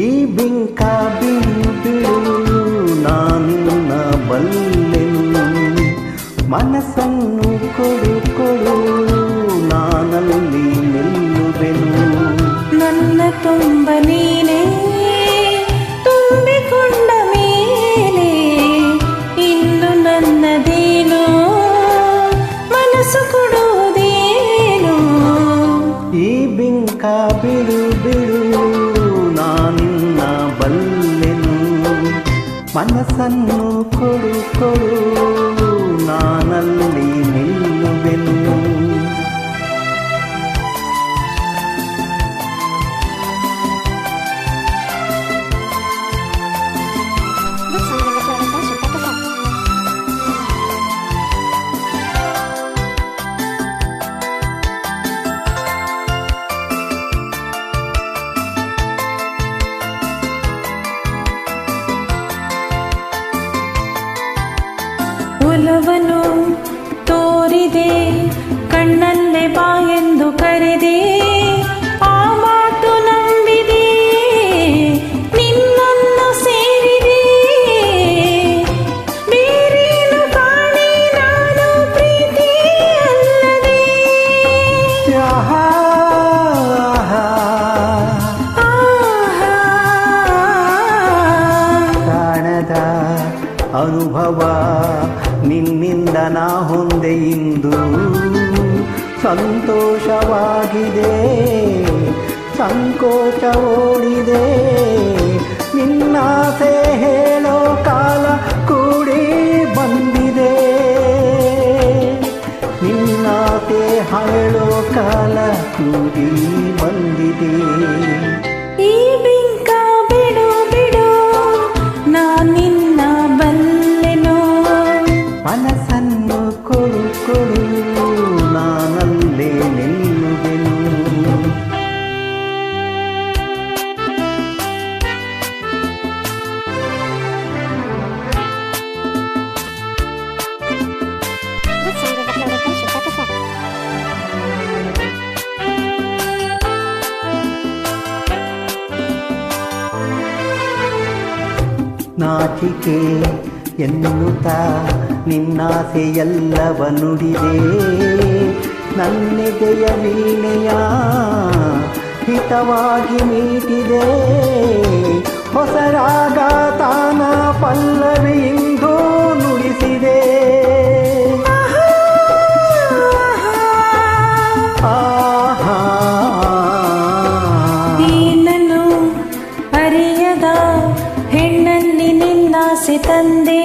ಈ ಬಿಂಕ ಬಿಡು ಬಿಡು ನಾನಿನ್ನ ಬಲ್ಲೆನು, ಮನಸ್ಸನ್ನು ಕೊಡು ಕೊಡು ನಾನಲ್ಲಿ ನಿಲ್ಲುವೆನು. ನನ್ನ ತುಂಬ ನೀನೇ ತುಂಬಿಕೊಂಡ ಮೇಲೆ ಇನ್ನು ನನ್ನದೇನೋ ಮನಸ್ಸು ಕೊಡುವುದೇನೋ. ಈ ಬಿಂಕ ಬಿಡು ಬಿಡು ನಾನಿನ್ನ ಬಲ್ಲೆನು, ಮನಸ್ಸನ್ನು ಕೊಡು ಕೊಡು ನಾನಲ್ಲಿ ನಿಲ್ಲುವೆನು. ಒಲವನ್ನು ತೋರಿದೆ ಕಣ್ಣಲ್ಲೇ ಬಾ ಎಂದು ಕರೆದೆ, ಆ ಮಾತು ನಂಬಿದೆ ನಿನ್ನನ್ನು ಸೇರಿದೆ. ಬೇರೇನು ಕಾಣೆ ನಾನು ಪ್ರೀತಿ ಅಲ್ಲದೆ. ಆಹಾ ಕಾಣದ ಅನುಭವ ನಿನ್ನಿಂದ ನಾ ಹೊಂದೆ ಇಂದು, ಸಂತೋಷವಾಗಿದೆ ಸಂಕೋಚ ಓಡಿದೆ. ನಿನ್ನಾಸೆ ಹೇಳೋ ಕಾಲ ಕೂಡಿ ಬಂದಿದೆ, ನಿನ್ನಾಸೆ ಹೇಳೋ ಕಾಲ ಕೂಡಿ ಬಂದಿದೆ. ಈ ಬಿಂಕ ಬಿಡು ಬಿಡು ನಾನಿನ್ನ ಬಲ್ಲೆನೋ, ಮನಸ್ಸನ್ನು ಕೊಡು ಕೊಡು ನಾನಲ್ಲೇ ನಿಲ್ಲುವೆನು. ನಾಚಿಕೆ ಎನ್ನುತ್ತಾ ನಿನ್ನಾಸೆಯಲ್ಲವ ನುಡಿದೆ, ನನ್ನೆದೆಯ ವೀಣೆಯ ಹಿತವಾಗಿ ಮೀಟಿದೆ. ಹೊಸ ರಾಗ ತಾನ ಪಲ್ಲವಿಯಿಂದು ನುಡಿಸಿದೆ. ಆಹಾ ಏನನ್ನು ಅರಿಯದ ಹೆಣ್ಣಲ್ಲಿ ನಿನ್ನಾಸೆ ತಂದೆ.